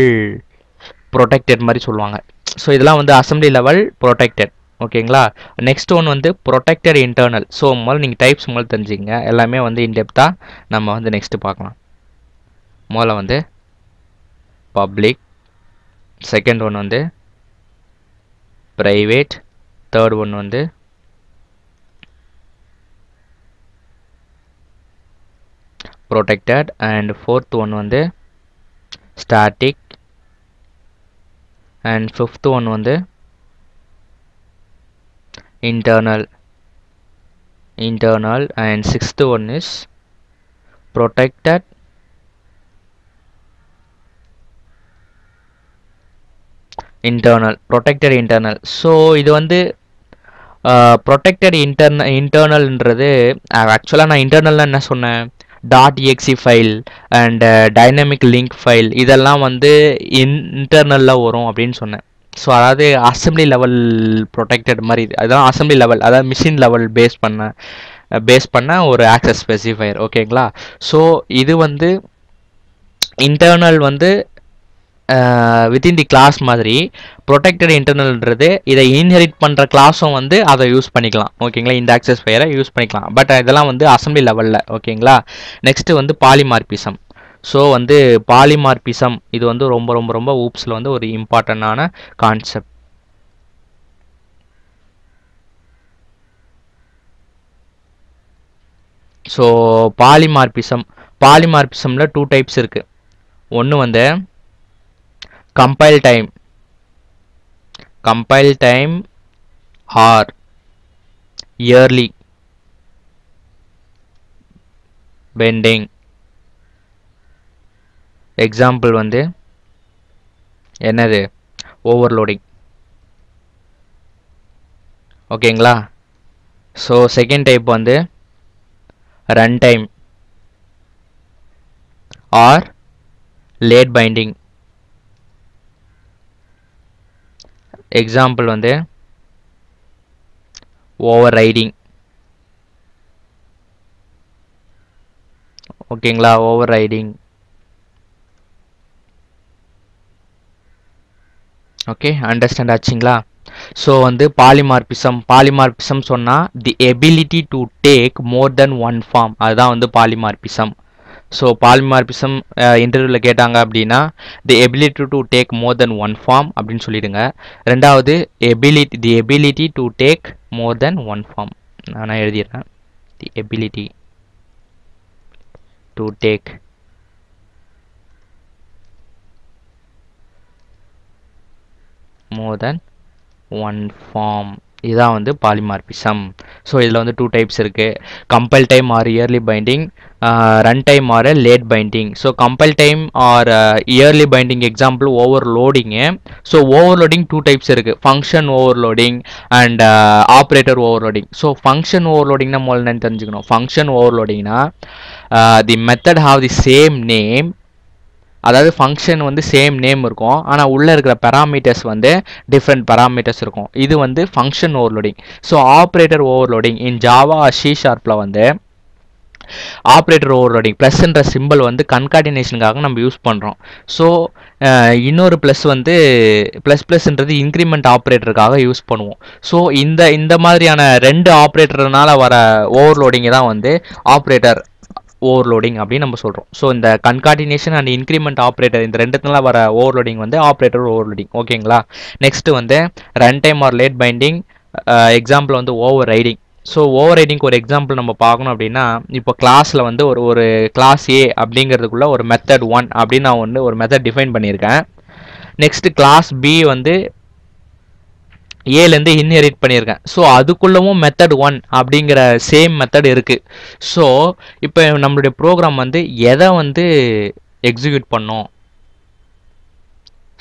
ப்ரொடெக்டட் மாதிரி சொல்லுவாங்க. ஸோ இதெல்லாம் வந்து அசம்பிளி லெவல் ப்ரொடெக்டட். ஓகேங்களா? நெக்ஸ்ட் ஒன் வந்து ப்ரொடெக்டட் இன்டர்னல். ஸோ முதல்ல நீங்கள் டைப்ஸ் முதல்ல தெரிஞ்சுங்க, எல்லாமே வந்து இன்டெப்த்தாக நம்ம வந்து நெக்ஸ்ட்டு பார்க்கலாம். முதல்ல வந்து பப்ளிக், செகண்ட் ஒன் வந்து ப்ரைவேட், தேர்ட் ஒன் வந்து ப்ரொடெக்டட், அண்ட் ஃபோர்த் ஒன் வந்து ஸ்டாட்டிக், அண்ட் ஃபிஃப்த் ஒன் வந்து internal, and sixth one is protected, internal. So இது வந்து protected internalன்றது ஆக்சுவலாக நான் இன்டர்னல்னா என்ன சொன்னேன், .exe file and dynamic link file இதெல்லாம் வந்து இன்டர்னலில் வரும் அப்படின்னு சொன்னேன். ஸோ அதாவது அசம்பிளி லெவல் ப்ரொடெக்டட் மாதிரி, அதுதான் அசம்பிளி லெவல், அதாவது மிஷின் லெவல் பேஸ் பண்ண பேஸ் பண்ண ஒரு ஆக்சஸ் ஸ்பெசிஃபையர். ஓகேங்களா? ஸோ இது வந்து இன்டர்னல் வந்து வித்தின் தி கிளாஸ் மாதிரி, ப்ரொடெக்டட் இன்டர்னல்ன்றது இதை இன்ஹெரிட் பண்ணுற கிளாஸும் வந்து அதை யூஸ் பண்ணிக்கலாம். ஓகேங்களா? இந்த ஆக்சஸ் ஃபயரை யூஸ் பண்ணிக்கலாம். பட் இதெல்லாம் வந்து அசம்பிளி லெவலில். ஓகேங்களா? நெக்ஸ்ட்டு வந்து பாலிமார்பிசம். ஸோ வந்து பாலிமார்பிசம் இது வந்து ரொம்ப ரொம்ப ரொம்ப ஊப்ஸில் வந்து ஒரு இம்பார்ட்டண்டான கான்செப்ட். ஸோ பாலிமார்பிசமில் 2 டைப்ஸ் இருக்குது. ஒன்று வந்து compile time or early binding. Example வந்து என்னது? ஓவர்லோடிங். ஓகேங்களா? ஸோ செகண்ட் டைப் வந்து run time or late binding. Example வந்து ஓவர் ரைடிங். ஓகேங்களா? Overriding. ஓகே, அண்டர்ஸ்டாண்ட் ஆச்சுங்களா? ஸோ வந்து பாலிமார்பிசம் சொன்னால் the ability to take more then one form, அதுதான் வந்து பாலிமார்பிசம். ஸோ பாலிமார்பிசம் இன்டர்வியூவில் கேட்டாங்க அப்படின்னா the ability to take more then one form அப்படின்னு சொல்லிடுங்க. ரெண்டாவது the ability to take more then one form. நான் எழுதிடுறேன். The ability to take more then one form, இதுதான் வந்து பாலிமார்பிசம். ஸோ இதில் வந்து 2 டைப்ஸ் இருக்குது. Compile time or early binding, run time or late binding. So compile time or early binding example overloading. So overloading 2 types இருக்குது. Function overloading and operator overloading. So function ஓவர்லோடிங்னா முதல்ல தெரிஞ்சுக்கணும். ஃபங்க்ஷன் ஓவர்லோடிங்னா the method have the same name, அதாவது ஃபங்க்ஷன் வந்து சேம் நேம் இருக்கும், ஆனால் உள்ளே இருக்கிற பேராமீட்டர்ஸ் வந்து டிஃப்ரெண்ட் பேராமீட்டர்ஸ் இருக்கும். இது வந்து function overloading. So operator overloading இன் ஜாவா C# வந்து ஆப்ரேட்டர் ஓவர்லோடிங் ப்ளஸ்ன்ற சிம்பிள் வந்து கன்கார்டினேஷனுக்காக நம்ம யூஸ் பண்ணுறோம். ஸோ இன்னொரு ப்ளஸ் வந்து ப்ளஸ்ன்றது இன்க்ரிமெண்ட் ஆப்ரேட்டருக்காக யூஸ் பண்ணுவோம். ஸோ இந்த மாதிரியான 2 ஆப்ரேட்டர்னால வர ஓவர்லோடிங் தான் வந்து ஆப்ரேட்டர் ஓவர்லோடிங் அப்படின்னு நம்ம சொல்கிறோம். ஸோ இந்த கன்கார்டினேஷன் அண்ட் இன்க்ரிமெண்ட் ஆப்ரேட்டர் இந்த ரெண்டுத்துல வர ஓவர்லோடிங் வந்து ஆப்ரேட்டர் ஓவர்லோடிங். ஓகேங்களா? நெக்ஸ்ட் வந்து run time or late binding. Example வந்து ஓவர் ரைடிங். ஸோ ஓவர் ரைடிங்க்கு ஒரு எக்ஸாம்பிள் நம்ம பார்க்கணும் அப்படின்னா, இப்போ கிளாஸில் வந்து ஒரு கிளாஸ் ஏ அப்படிங்கிறதுக்குள்ள ஒரு மெத்தட் 1 அப்படின்னு நான் வந்து ஒரு மெத்தட் டிஃபைன் பண்ணியிருக்கேன். நெக்ஸ்ட் கிளாஸ் பி வந்து ஏலேருந்து இன்ஹெரிட் பண்ணியிருக்கேன். ஸோ அதுக்குள்ளவும் மெத்தட் 1 அப்படிங்கிற சேம் மெத்தட் இருக்குது. ஸோ இப்போ நம்மளுடைய ப்ரோக்ராம் வந்து எதை வந்து எக்ஸிக்யூட் பண்ணோம்?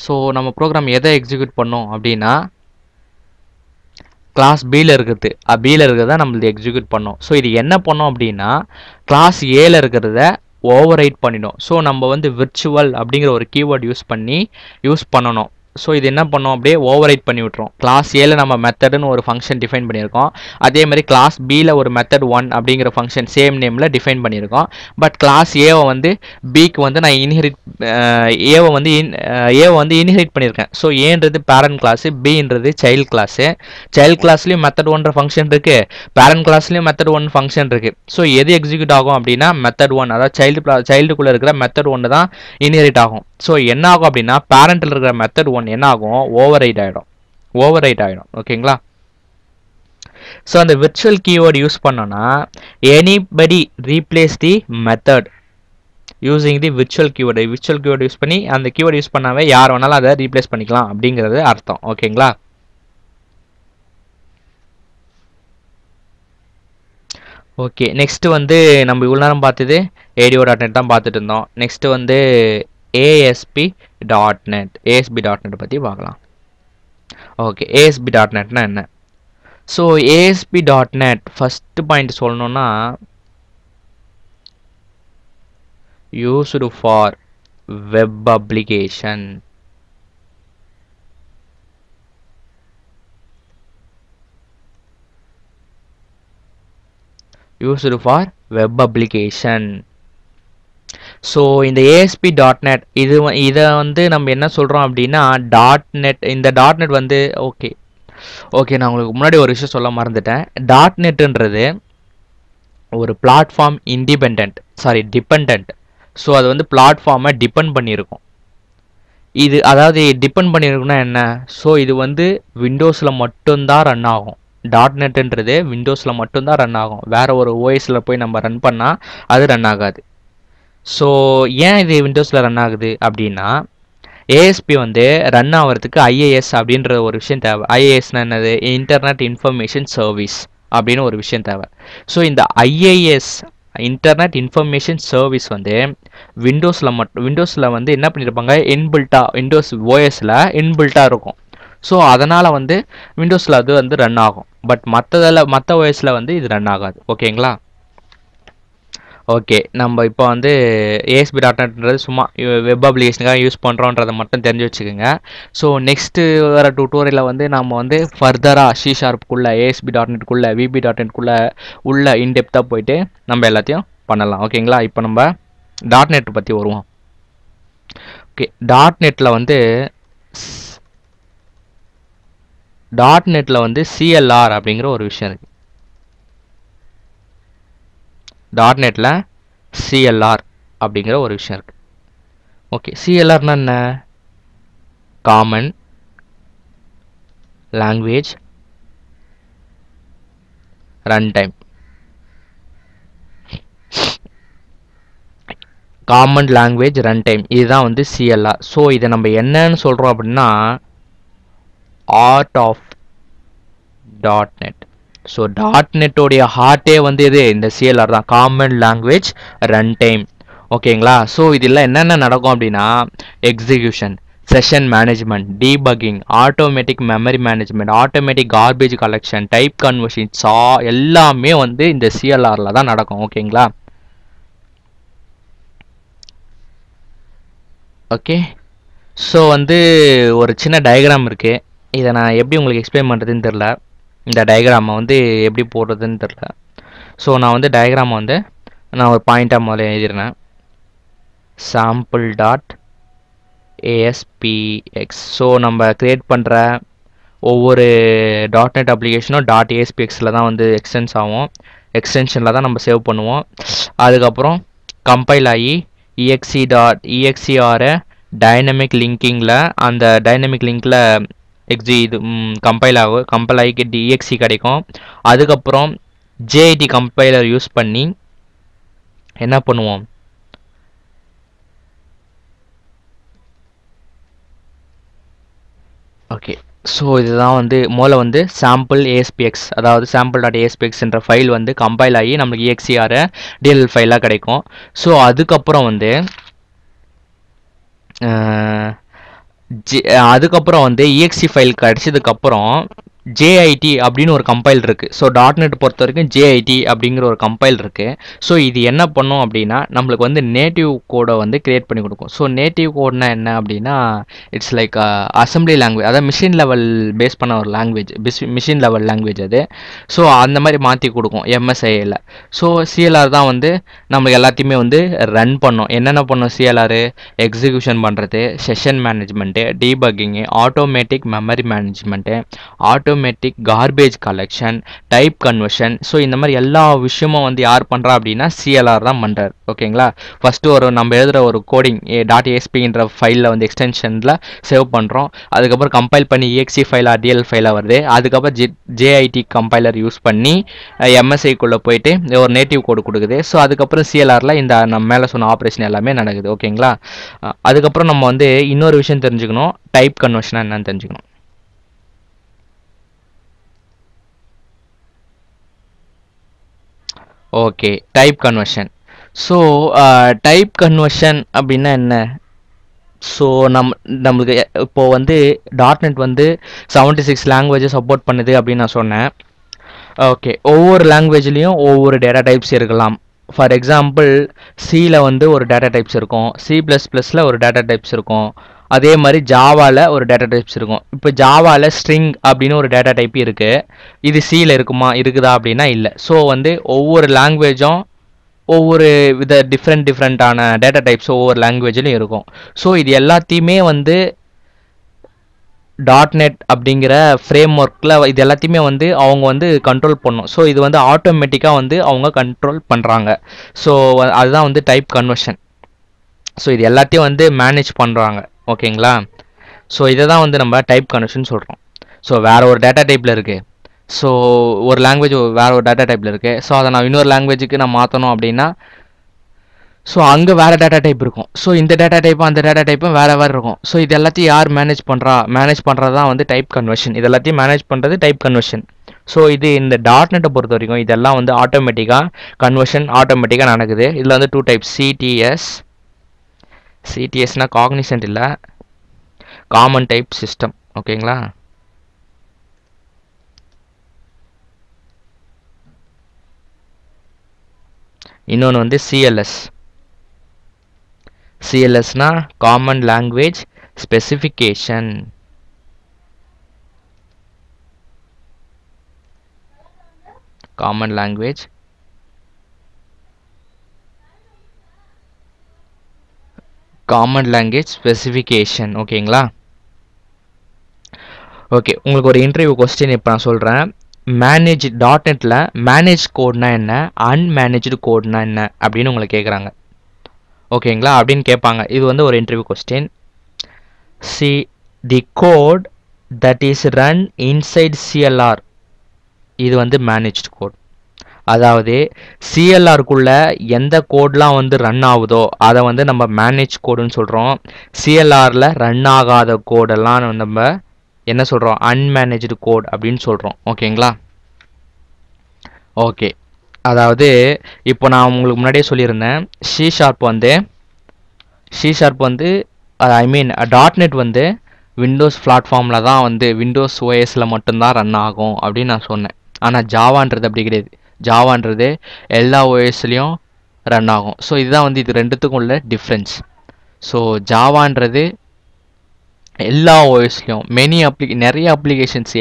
ஸோ நம்ம ப்ரோக்ராம் எதை எக்ஸிக்யூட் பண்ணோம் அப்படின்னா கிளாஸ் பியில் இருக்கிறத நம்மளுக்கு எக்ஸிக்யூட் பண்ணோம். ஸோ இது என்ன பண்ணோம் அப்படின்னா கிளாஸ் ஏல இருக்கிறத ஓவர் ரைட் பண்ணிடும். ஸோ நம்ம வந்து விர்ச்சுவல் அப்படிங்கிற ஒரு கீவேர்ட் யூஸ் பண்ணணும். ஸோ இது என்ன பண்ணோம்? அப்படியே ஓவர் ரைட் பண்ணி விட்டுரும். கிளாஸ் ஏல நம்ம மெத்தடுன்னு ஒரு ஃபங்க்ஷன் டிஃபைன் பண்ணியிருக்கோம். அதே மாதிரி கிளாஸ் பியில் ஒரு மெத்தட் 1 அப்படிங்கிற ஃபங்க்ஷன் சேம் நேமில் டிஃபைன் பண்ணியிருக்கோம். பட் கிளாஸ் ஏவை வந்து பிக்கு வந்து நான் ஏவை வந்து இன்ஹெரிட் பண்ணியிருக்கேன். ஸோ ஏன்றது பேரண்ட் கிளாஸு, பின்றது சைல்டு கிளாஸு. சைல்டு கிளாஸ்லேயும் மெத்தட் 1 ஃபங்க்ஷன் இருக்குது, பேரண்ட் கிளாஸ்லேயும் மெத்தட் 1 ஃபங்க்ஷன் இருக்குது. ஸோ எது எக்ஸிக்யூட் ஆகும் அப்படின்னா மெத்தட் 1, அதாவது சைல்டுக்குள்ளே இருக்கிற மெத்தட் 1 தான் இன்ஹெரிட் ஆகும். ஸோ என்ன ஆகும் அப்படின்னா பேரண்ட்டில் இருக்கிற மெத்தட் 1 என்ன ஆகும்? ஓவர் ரைட் ஆகிடும். ஓகேங்களா? ஸோ அந்த விர்ச்சுவல் கீவேர்டு யூஸ் பண்ணோன்னா எனிபடி ரீப்ளேஸ் தி மெத்தட் யூஸிங் தி விர்ச்சுவல் கீவேர்டு யூஸ் பண்ணி அந்த கீவேர்டு யூஸ் பண்ணாவே யார் வேணாலும் அதை ரீப்ளேஸ் பண்ணிக்கலாம் அப்படிங்கிறது அர்த்தம். ஓகேங்களா? ஓகே, நெக்ஸ்ட் வந்து நம்ம இவ்வளோ நேரம் பார்த்தது ADO.NET தான் பார்த்துட்டு இருந்தோம். நெக்ஸ்ட் வந்து ASP.NET பற்றி பார்க்கலாம். ஓகே, ASP.NEட்னா என்ன? ஸோ ASP.NET ஃபஸ்ட்டு பாயிண்ட் சொல்லணும்னா used for web application. used for web application. So இந்த ASP.NET இதை வந்து நம்ம என்ன சொல்கிறோம் அப்படின்னா இந்த .NET வந்து ஓகே நான் உங்களுக்கு முன்னாடி ஒரு விஷயம் சொல்ல மறந்துட்டேன். .NETன்றது ஒரு பிளாட்ஃபார்ம் டிபெண்ட். ஸோ அது வந்து பிளாட்ஃபார்மை டிபெண்ட் பண்ணியிருக்கும். இது அதாவது டிபெண்ட் பண்ணியிருக்குன்னா என்ன? ஸோ இது வந்து விண்டோஸில் மட்டும்தான் ரன் ஆகும். .NETன்றது விண்டோஸில் மட்டும்தான் ரன் ஆகும். வேறு ஒரு ஓஎஸில் போய் நம்ம ரன் பண்ணால் அது ரன் ஆகாது. ஸோ ஏன் இது விண்டோஸில் ரன் ஆகுது அப்படின்னா ASP வந்து ரன் ஆகிறதுக்கு IIS அப்படின்ற ஒரு விஷயம் தேவை. IISனா என்னது? இன்டர்நெட் இன்ஃபர்மேஷன் சர்வீஸ் அப்படின்னு ஒரு விஷயம் தேவை. ஸோ இந்த IIS இன்டர்நெட் இன்ஃபர்மேஷன் சர்வீஸ் வந்து விண்டோஸில் வந்து என்ன பண்ணியிருப்பாங்க, விண்டோஸ் ஓஎஸில் இன்பில்ட்டாக இருக்கும். ஸோ அதனால் வந்து விண்டோஸில் அது வந்து ரன் ஆகும். பட் மற்ற ஓஎஸில் வந்து இது ரன் ஆகாது. ஓகேங்களா? ஓகே, நம்ம இப்போ வந்து ASP.NETன்றது சும்மா வெப் அப்ளிகேஷனுக்காக யூஸ் பண்ணுறோன்றதை மட்டும் தெரிஞ்சு வச்சுக்கோங்க. ஸோ நெக்ஸ்ட்டு வர டியூட்டோரியலில் வந்து நம்ம வந்து ஃபர்தராக C#குள்ளே ASP.NETகுள்ளே VB.NETகுள்ளே உள்ள இன்டெப்த்தாக போயிட்டு நம்ம எல்லாத்தையும் பண்ணலாம். ஓகேங்களா? இப்போ நம்ம .NET பற்றி வருவோம். ஓகே, .NETல வந்து CLR அப்படிங்கிற ஒரு விஷயம் இருக்குது. .NETல CLR அப்படிங்கிற ஒரு விஷயம் இருக்குது. ஓகே, CLRனா என்ன? Common language run time. Common language run time இதுதான் வந்து CLR. ஸோ இதை நம்ம என்னன்னு சொல்கிறோம் அப்படின்னா ஆர்ட் ஆஃப் .NET. ஸோ .NETோடைய ஹார்ட்டே வந்து இந்த CLR தான், காமன் லாங்குவேஜ் ரன் டைம். ஓகேங்களா? ஸோ இதில் என்னென்ன நடக்கும் அப்படின்னா execution, session management, debugging, automatic memory management, automatic garbage collection, type conversions எல்லாமே வந்து இந்த CLRல தான் நடக்கும். ஓகேங்களா? ஓகே, ஸோ வந்து ஒரு சின்ன டயக்ராம் இருக்குது. இதை நான் எப்படி உங்களுக்கு எக்ஸ்பிளைன் பண்ணுறதுன்னு தெரில. இந்த டயக்ராமை வந்து எப்படி போடுறதுன்னு தெரில. ஸோ நான் வந்து டயக்ராமை வந்து நான் ஒரு பாயிண்ட்டாக முதல்ல எழுதிடுறேன். sample.aspx. ஸோ நம்ம க்ரியேட் பண்ணுற ஒவ்வொரு .NET அப்ளிகேஷனும் .aspxல தான் வந்து எக்ஸ்டென்ஷனில் தான் நம்ம சேவ் பண்ணுவோம். அதுக்கப்புறம் கம்பைல் ஆகி execr டைனமிக் லிங்கிங்கில் அந்த டைனமிக் லிங்கில் இது கம்பைல் ஆகி exe கிடைக்கும். அதுக்கப்புறம் JIT கம்பைலர் யூஸ் பண்ணி என்ன பண்ணுவோம், ஓகே ஸோ இதுதான் வந்து முதல்ல வந்து சாம்பிள் ASPX, அதாவது sample.aspx என்ற ஃபைல் வந்து கம்பைல் ஆகி நம்மளுக்கு execr DLL ஃபைலாக கிடைக்கும். ஸோ அதுக்கப்புறம் வந்து exe ஃபைல் கிடச்சதுக்கப்புறம் JIT அப்படின்னு ஒரு கம்பைல் இருக்குது. ஸோ .NET பொறுத்த வரைக்கும் JIT அப்படிங்கிற ஒரு கம்பைல் இருக்குது. ஸோ இது என்ன பண்ணும் அப்படின்னா நம்மளுக்கு வந்து நேட்டிவ் கோடை வந்து கிரியேட் பண்ணி கொடுக்கும். ஸோ நேட்டிவ் கோட்னா என்ன அப்படின்னா இட்ஸ் லைக் அசம்பிளி லாங்குவேஜ், அதாவது மிஷின் லெவல் பேஸ் பண்ண ஒரு லாங்குவேஜ், மிஷின் லெவல் லாங்குவேஜ் அது. ஸோ அந்த மாதிரி மாற்றி கொடுக்கும் MSIயில். ஸோ CLR தான் வந்து நம்மளுக்கு எல்லாத்தையுமே வந்து ரன் பண்ணும். என்னென்ன பண்ணும் CLR? எக்ஸிக்யூஷன் பண்ணுறது, session management, debugging, automatic memory management, automatic garbage collection, type conversion. So இந்த மாதிரி எல்லா விஷயமும் வந்து யார் பண்ணுறா அப்படின்னா CLR தான் பண்ணுறார். ஓகேங்களா? ஃபஸ்ட்டு நம்ம எழுதுகிற ஒரு கோடிங் .ASPன்ற ஃபைலில் வந்து எக்ஸ்டென்ஷனில் சேவ் பண்ணுறோம். அதுக்கப்புறம் கம்பைல் பண்ணி exe ஃபைலாக DLL ஃபைலாக வருது. அதுக்கப்புறம் JIT கம்பைலர் யூஸ் பண்ணி MSIக்குள்ளே போயிட்டு ஒரு நேட்டிவ் கோடு கொடுக்குது. ஸோ அதுக்கப்புறம் CLRல இந்த நம்ம மேலே சொன்ன ஆப்ரேஷன் எல்லாமே நடக்குது. ஓகேங்களா? அதுக்கப்புறம் நம்ம வந்து இன்னொரு விஷயம் தெரிஞ்சுக்கணும், டைப் கன்வர்ஷனா என்னன்னு தெரிஞ்சுக்கணும். Okay, type conversion. So type conversion அப்படின்னா என்ன? ஸோ நம்மளுக்கு இப்போது வந்து .NET வந்து 76 லாங்குவேஜஸ் சப்போர்ட் பண்ணுது அப்படின்னு நான் சொன்னேன். ஓகே, ஒவ்வொரு லாங்குவேஜ்லேயும் ஒவ்வொரு டேட்டா டைப்ஸ் இருக்கலாம். ஃபார் எக்ஸாம்பிள் சியில் வந்து ஒரு டேட்டா டைப்ஸ் இருக்கும், C++ல ஒரு டேட்டா டைப்ஸ் இருக்கும், அதே மாதிரி ஜாவாவில் ஒரு டேட்டா டைப்ஸ் இருக்கும். இப்போ ஜாவாவில் ஸ்ட்ரிங் அப்படின்னு ஒரு டேட்டா டைப் இருக்குது. இது சியில் இருக்குதா அப்படின்னா இல்லை. ஸோ வந்து ஒவ்வொரு லாங்குவேஜும் ஒவ்வொரு டிஃப்ரெண்ட்டான டேட்டா டைப்ஸ் ஒவ்வொரு லாங்குவேஜ்லையும் இருக்கும். ஸோ இது எல்லாத்தையுமே வந்து .NET அப்படிங்கிற ஃப்ரேம் ஒர்க்கில் இது எல்லாத்தையுமே வந்து அவங்க வந்து கண்ட்ரோல் பண்ணும். ஸோ இது வந்து ஆட்டோமேட்டிக்காக வந்து அவங்க கண்ட்ரோல் பண்ணுறாங்க. ஸோ அதுதான் வந்து டைப் கன்வர்ஷன். ஸோ இது எல்லாத்தையும் வந்து மேனேஜ் பண்ணுறாங்க. ஓகேங்களா? ஸோ இதை தான் வந்து நம்ம டைப் கன்வர்ஷன் சொல்கிறோம். ஸோ வேறு ஒரு டேட்டா டைப்பில் இருக்குது. ஸோ ஒரு லாங்குவேஜ் வேறு ஒரு டேட்டா டைப்பில் இருக்குது. ஸோ அதை நான் இன்னொரு லாங்குவேஜுக்கு நான் மாற்றணும் அப்படின்னா ஸோ அங்கே வேறு டேட்டா டைப் இருக்கும். ஸோ இந்த டேட்டா டைப்பும் அந்த டேட்டா டைப்பும் வேறு இருக்கும். ஸோ இது எல்லாத்தையும் யார் மேனேஜ் பண்ணுறது தான் வந்து டைப் கன்வர்ஷன். இது எல்லாத்தையும் மேனேஜ் பண்ணுறது டைப் கன்வர்ஷன். ஸோ இது இந்த .NET பொறுத்த வரைக்கும் இதெல்லாம் வந்து ஆட்டோமேட்டிக்காக கன்வர்ஷன் ஆட்டோமேட்டிக்காக நடக்குது. இதில் வந்து 2 டைப்ஸ், சிடிஎஸ்னால் காக்னிசன்ட் இல்லை, காமன் டைப் சிஸ்டம். ஓகேங்களா? இன்னொன்று வந்து சிஎல்எஸ்னா common language specification. Common language specification. ஓகேங்களா? ஓகே, உங்களுக்கு ஒரு இன்டர்வியூ கொஸ்டின் இப்போ நான் சொல்கிறேன். .NETல மேனேஜ் கோட்னா என்ன, அன்மேனேஜ்டு கோட்னா என்ன அப்படின்னு உங்களை கேட்குறாங்க. ஓகேங்களா? அப்படின்னு கேட்பாங்க. இது வந்து ஒரு interview question. The code that is run inside CLR, இது வந்து மேனேஜ்டு கோட். அதாவது சிஎல்ஆருக்குள்ள எந்த கோட்லாம் வந்து ரன் ஆகுதோ அதை வந்து நம்ம மேனேஜ் கோடுன்னு சொல்கிறோம். சிஎல்ஆரில் ரன் ஆகாத கோடெல்லாம் நம்ம என்ன சொல்கிறோம், அன்மேனேஜ்டு கோட் அப்படின்னு சொல்கிறோம். ஓகேங்களா? ஓகே, அதாவது இப்போ நான் உங்களுக்கு முன்னாடியே சொல்லியிருந்தேன், சி ஷார்ப் வந்து ஐ மீன் .NET வந்து விண்டோஸ் பிளாட்ஃபார்மில் தான் வந்து விண்டோஸ் ஓஎஸில் மட்டும்தான் ரன் ஆகும் அப்படின்னு நான் சொன்னேன். ஆனால் ஜாவான்றது அப்படி கிடையாது. ஜாவான்றது எல்லா ஓஎஸ்லேயும் ரன் ஆகும். ஸோ இதுதான் வந்து இது ரெண்டுத்துக்கும் உள்ள டிஃப்ரென்ஸ். ஸோ ஜாவான்றது எல்லா ஓஎஸ்லையும் நிறைய அப்ளிகேஷன்ஸ்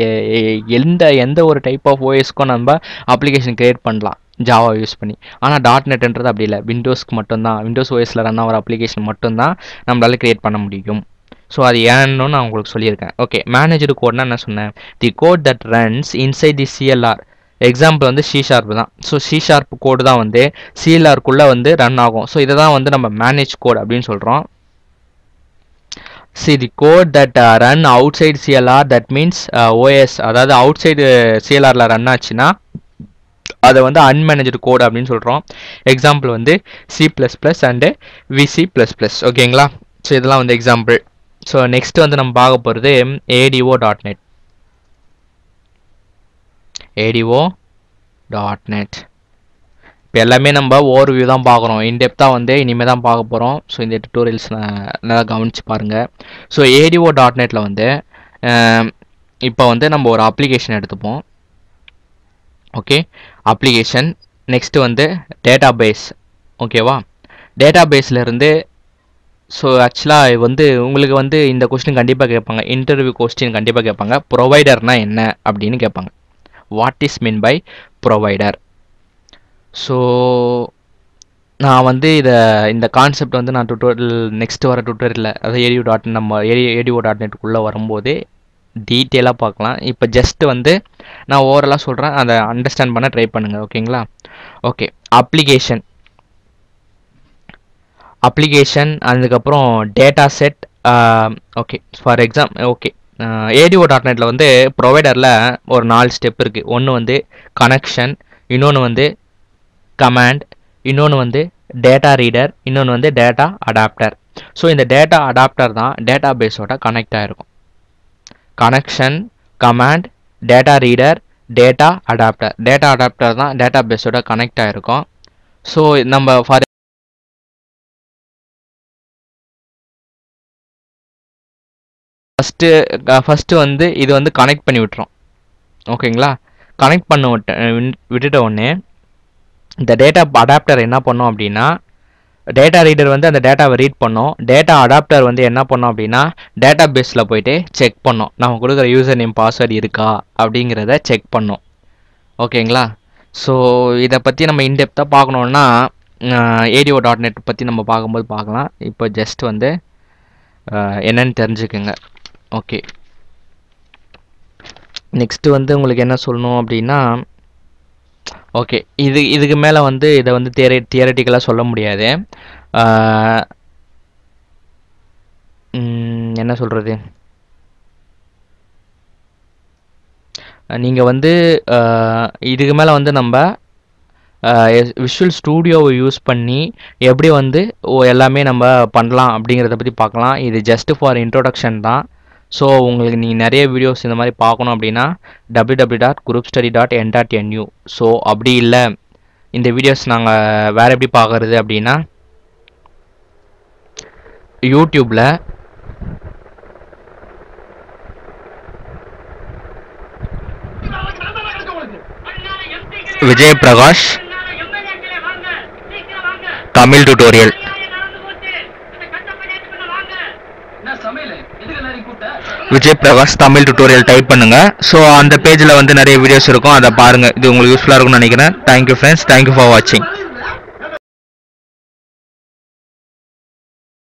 எந்த ஒரு டைப் ஆஃப் ஓஎஸ்க்கும் நம்ம அப்ளிகேஷன் க்ரியேட் பண்ணலாம் ஜாவா யூஸ் பண்ணி. ஆனால் .NETன்றது அப்படி இல்லை. விண்டோஸ்க்கு மட்டும்தான், விண்டோஸ் ஓஎஸில் ரன் ஆகிற அப்ளிகேஷன் மட்டும்தான் நம்மளால் க்ரியேட் பண்ண முடியும். ஸோ அது ஏன்னு நான் உங்களுக்கு சொல்லியிருக்கேன். ஓகே, மேனேஜ்டு கோட்னா என்ன சொன்னேன், the code that runs inside the CLR. Example வந்து சி ஷார்ப் தான். ஸோ சி ஷார்ப் கோடு தான் வந்து CLRக்குள்ளே வந்து ரன் ஆகும். ஸோ இதை தான் வந்து நம்ம மேனேஜ் கோட் அப்படின்னு சொல்கிறோம். the code that run outside CLR, that means OS, அதாவது outside CLRல ரன் ஆச்சுன்னா அதை வந்து அன்மேனேஜ்டு கோட் அப்படின்னு சொல்கிறோம். எக்ஸாம்பிள் வந்து C++ அண்டு VC++. ஓகேங்களா? ஸோ இதெல்லாம் வந்து எக்ஸாம்பிள். ஸோ நெக்ஸ்ட் வந்து நம்ம பார்க்க போகிறது ADO.NET. இப்போ எல்லாமே நம்ம ஓவர்வியூ தான் பார்க்குறோம். இன்டெப்த்தாக வந்து இனிமேல் தான் பார்க்க போகிறோம். ஸோ இந்த டியூட்டோரியல்ஸ் நல்லா கவனித்து பாருங்கள். ஸோ ADO.NETல வந்து இப்போ வந்து நம்ம ஒரு அப்ளிகேஷன் எடுத்துப்போம். Okay, application. நெக்ஸ்ட்டு வந்து டேட்டாபேஸ். ஓகேவா? டேட்டாபேஸ்லேருந்து ஸோ ஆக்சுவலாக வந்து உங்களுக்கு வந்து இந்த கொஸ்டின் கண்டிப்பாக கேட்பாங்க, இன்டர்வியூ கொஸ்டின் கண்டிப்பாக கேட்பாங்க. ப்ரொவைடர்னால் என்ன அப்படின்னு கேட்பாங்க. What is mean by provider? So நான் வந்து இந்த கான்செப்ட் வந்து நான் நெக்ஸ்ட் வர டுட்டோரியலில், அதாவது நம்ம ADO.NETக்குள்ளே வரும்போது டீட்டெயிலாக பார்க்கலாம். இப்போ ஜஸ்ட் வந்து நான் ஓவரலாக சொல்கிறேன், அதை அண்டர்ஸ்டாண்ட் பண்ண ட்ரை பண்ணுங்கள். ஓகேங்களா? ஓகே, அப்ளிகேஷன் அதுக்கப்புறம் data set. Okay, for example okay, ADO.NETல வந்து ப்ரொவைடரில் ஒரு 4 ஸ்டெப் இருக்குது. ஒன்று வந்து கனெக்ஷன், இன்னொன்று வந்து கமாண்ட், இன்னொன்று வந்து டேட்டா ரீடர், இன்னொன்று வந்து டேட்டா அடாப்டர். ஸோ இந்த டேட்டா அடாப்டர் தான் டேட்டா பேஸோட கனெக்ட் ஆகிருக்கும். Connection, command, data reader, data adapter தான் டேட்டா பேஸோட கனெக்ட் ஆகிருக்கும். ஸோ நம்ம ஃபஸ்ட்டு வந்து இது வந்து கனெக்ட் பண்ணி விட்டுரும். ஓகேங்களா? கனெக்ட் பண்ண விட்டுட்ட உடனே இந்த டேட்டா அடாப்டர் என்ன பண்ணோம் அப்படின்னா டேட்டா ரீடர் வந்து அந்த டேட்டாவை ரீட் பண்ணோம். டேட்டா அடாப்டர் வந்து என்ன பண்ணோம் அப்படின்னா டேட்டா பேஸில் போயிட்டு செக் பண்ணோம், நம்ம கொடுக்குற யூசர் நேம் பாஸ்வேர்டு இருக்கா அப்படிங்கிறத செக் பண்ணோம். ஓகேங்களா? ஸோ இதை பற்றி நம்ம இன்டெப்த்தாக பார்க்கணுன்னா ADO.NET பற்றி நம்ம பார்க்கும்போது பார்க்கலாம். இப்போ ஜஸ்ட் வந்து என்னன்னு தெரிஞ்சுக்குங்க. ஓகே, நெக்ஸ்ட்டு வந்து உங்களுக்கு என்ன சொல்லணும் அப்படின்னா, ஓகே இதுக்கு மேலே வந்து இதை வந்து தியரட்டிக்கலாக சொல்ல முடியாது. என்ன சொல்கிறது, நீங்கள் வந்து இதுக்கு மேலே வந்து நம்ம விஷுவல் ஸ்டூடியோவை யூஸ் பண்ணி எப்படி வந்து எல்லாமே நம்ம பண்ணலாம் அப்படிங்கிறத பற்றி பார்க்கலாம். இது ஜஸ்ட் ஃபார் இன்ட்ரோடக்ஷன் தான். ஸோ உங்களுக்கு நீங்கள் நிறைய வீடியோஸ் இந்த மாதிரி பார்க்கணும் அப்படின்னா www.groupstudy.n.nu. ஸோ அப்படி இல்லை இந்த வீடியோஸ் நாங்கள் வேறு எப்படி பார்க்குறது அப்படின்னா யூடியூப்பில் Vijay Prakash Tamil tutorial, Vijay Prakash Tamil tutorial type பண்ணுங்க. ஸோ அந்த பேஜில் வந்து நிறைய வீடியோஸ் இருக்கும், அதை பாருங்கள். இது உங்களுக்கு யூஸ்ஃபுல்லாக இருக்கும்னு நினைக்கிறேன். தேங்க்யூ ஃப்ரெண்ட்ஸ், தேங்க்யூ ஃபார் வாட்சிங்.